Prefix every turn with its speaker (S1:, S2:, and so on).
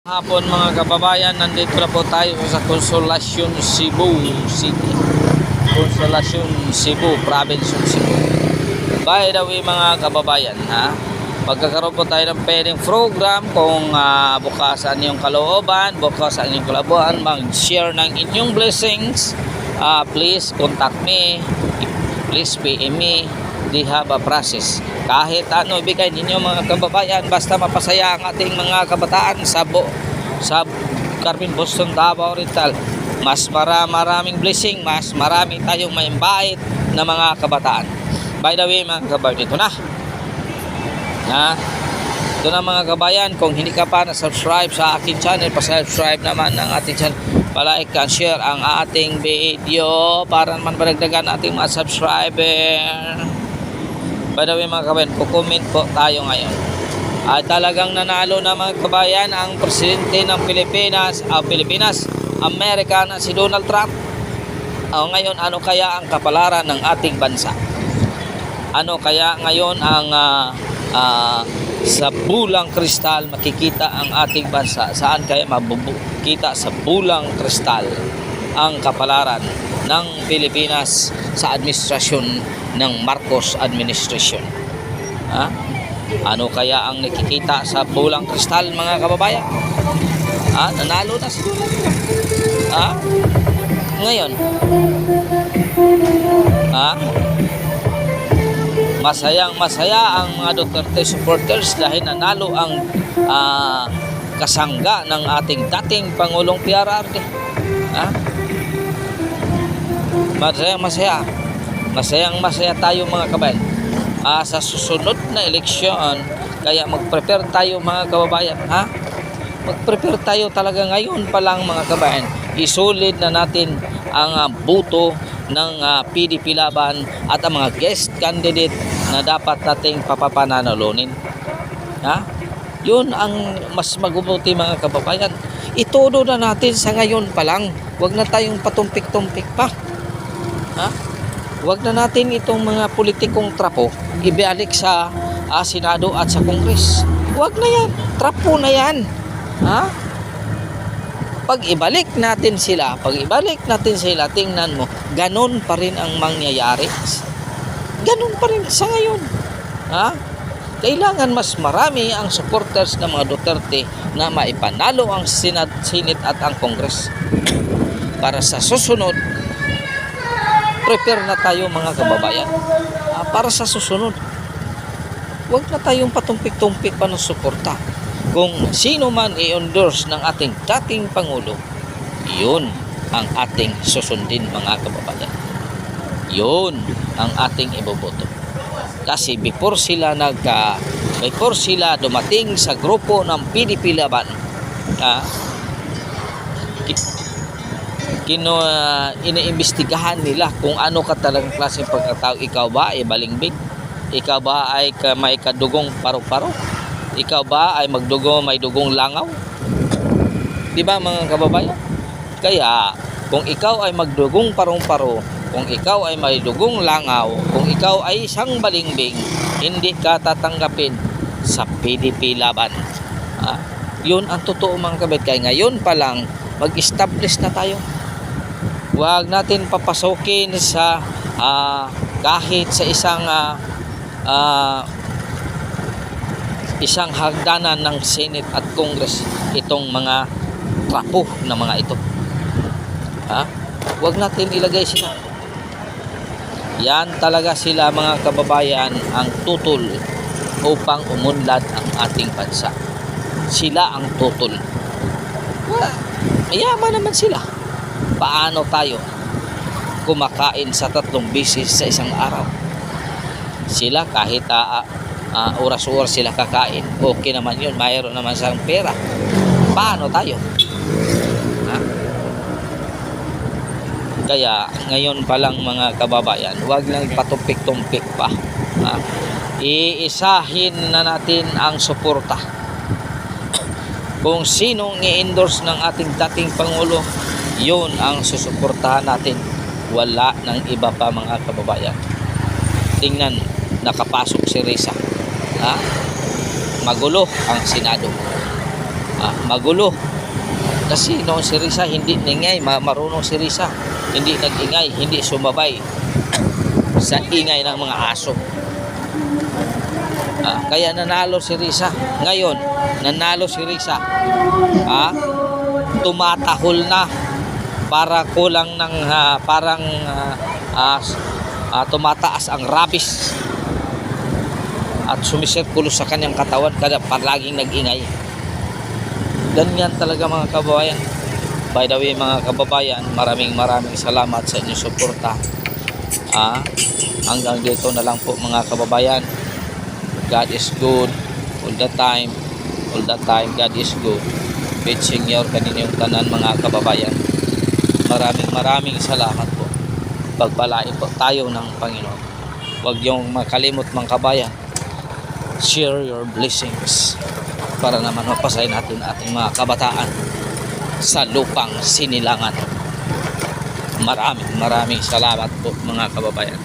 S1: Hapon mga kababayan, nandito na po tayo sa Consolacion, Cebu City. Consolacion, Cebu, Province of Cebu. By the way mga kababayan, magkakaroon po tayo ng pairing program kung bukas ang inyong kalooban, bukas ang inyong kalabuan, mag-share ng inyong blessings. Please contact me, please PM me, they have a process. Kahit ano ibigay ninyo mga kababayan, basta mapasaya ang ating mga kabataan sa Carmen, Boston, Davao Oriental. Mas maraming blessing, mas marami tayong maimbait na mga kabataan. By the way mga kababayan, ito na mga kabayan, kung hindi ka pa na-subscribe sa aking channel, pa-subscribe naman ng ating channel, palike and share ang ating video para naman baragdagan ating mga subscriber. By the way mga kabayan, kukomment po tayo ngayon. Talagang nanalo na mga kabayan ang presidente ng Pilipinas, Amerika na si Donald Trump. Ngayon, ano kaya ang kapalaran ng ating bansa? Ano kaya ngayon ang sa bulang kristal makikita ang ating bansa? Saan kaya mabubukita sa bulang kristal ang kapalaran ng Pilipinas sa administrasyon ng Marcos administration? Ano kaya ang nakikita sa bulang kristal mga kababayan? Nanalo na si ngayon. Masaya ang mga Duterte supporters dahil nanalo ang kasangga ng ating dating Pangulong PRRD. Masaya tayo mga kabayan sa susunod na eleksyon. Kaya mag-prepare tayo mga kababayan. Mag-prepare tayo talaga ngayon pa lang mga kabayan. Isolid na natin ang boto ng PDP Laban at ang mga guest candidate na dapat nating papapananalunin. Yun ang mas magubuti mga kababayan. Itodo na natin sa ngayon pa lang. Huwag na tayong patumpik-tumpik pa. Huwag na natin itong mga politikong trapo ibalik sa Senado at sa Kongres. Huwag na yan. Trapo na yan. Pag ibalik natin sila, tingnan mo, ganun pa rin ang mangyayari. Ganun pa rin sa ngayon. Kailangan mas marami ang supporters ng mga Duterte na maipanalo ang Senate at ang Kongres. Para sa susunod, prepare na tayo mga kababayan. Para sa susunod, huwag na tayong patumpik-tumpik pa ng suporta. Kung sino man i-endorse ng ating dating Pangulo, yun ang ating susundin mga kababayan. Yun ang ating iboboto. Kasi before sila dumating sa grupo ng PDP Laban, iniimbestigahan nila kung ano ka talagang klaseng pagkatao. Ikaw ba ay balingbig? Ikaw ba ay may kadugong paru-paro? Ikaw ba ay may dugong langaw? Di ba mga kababayan? Kaya kung ikaw ay magdugong parong-paro, kung ikaw ay may dugong langaw, kung ikaw ay isang balingbing, hindi ka tatanggapin sa PDP Laban. Yun ang totoo mga kababayan. Kaya ngayon pa lang mag-establish na tayo. Huwag natin papasokin sa kahit sa isang hagdanan ng Senate at Congress itong mga trapo na mga ito. Huwag natin ilagay sila. Yan talaga sila mga kababayan ang tutol upang umunlad ang ating bansa. Sila ang tutol. Mayaman naman sila. Paano tayo kumakain sa 3 beses sa isang araw? Sila kahit oras-oras sila kakain, okay naman yun, mayroon naman silang pera. Paano tayo? Kaya ngayon pa lang mga kababayan, huwag lang patumpik-tumpik pa. Iisahin na natin ang suporta. Kung sinong i-endorse ng ating dating Pangulo, yun ang susuportahan natin. Wala ng iba pa mga kababayan. Tingnan, nakapasok si Risa. Magulo ang Senado. magulo. Kasi noon si Risa hindi ningay, marunong si Risa. Hindi nag-ingay, hindi sumabay sa ingay ng mga aso. Kaya nanalo si Risa. Ngayon, nanalo si Risa. Tumatahol na para kulang ng tumataas ang rabies at sumisirkulo sa kanyang katawan kada palaging nag-ingay. Ganyan talaga mga kababayan. By the way mga kababayan, maraming salamat sa inyong suporta. Hanggang dito na lang po mga kababayan. God is good all the time. All the time God is good. Good Senior kaninyong tanan mga kababayan. Maraming salamat po. Pagpalain po tayo ng Panginoon. Huwag yung makalimot mga kabayan. Share your blessings para naman mapasay natin ating mga kabataan sa lupang sinilangan. Maraming salamat po mga kababayan.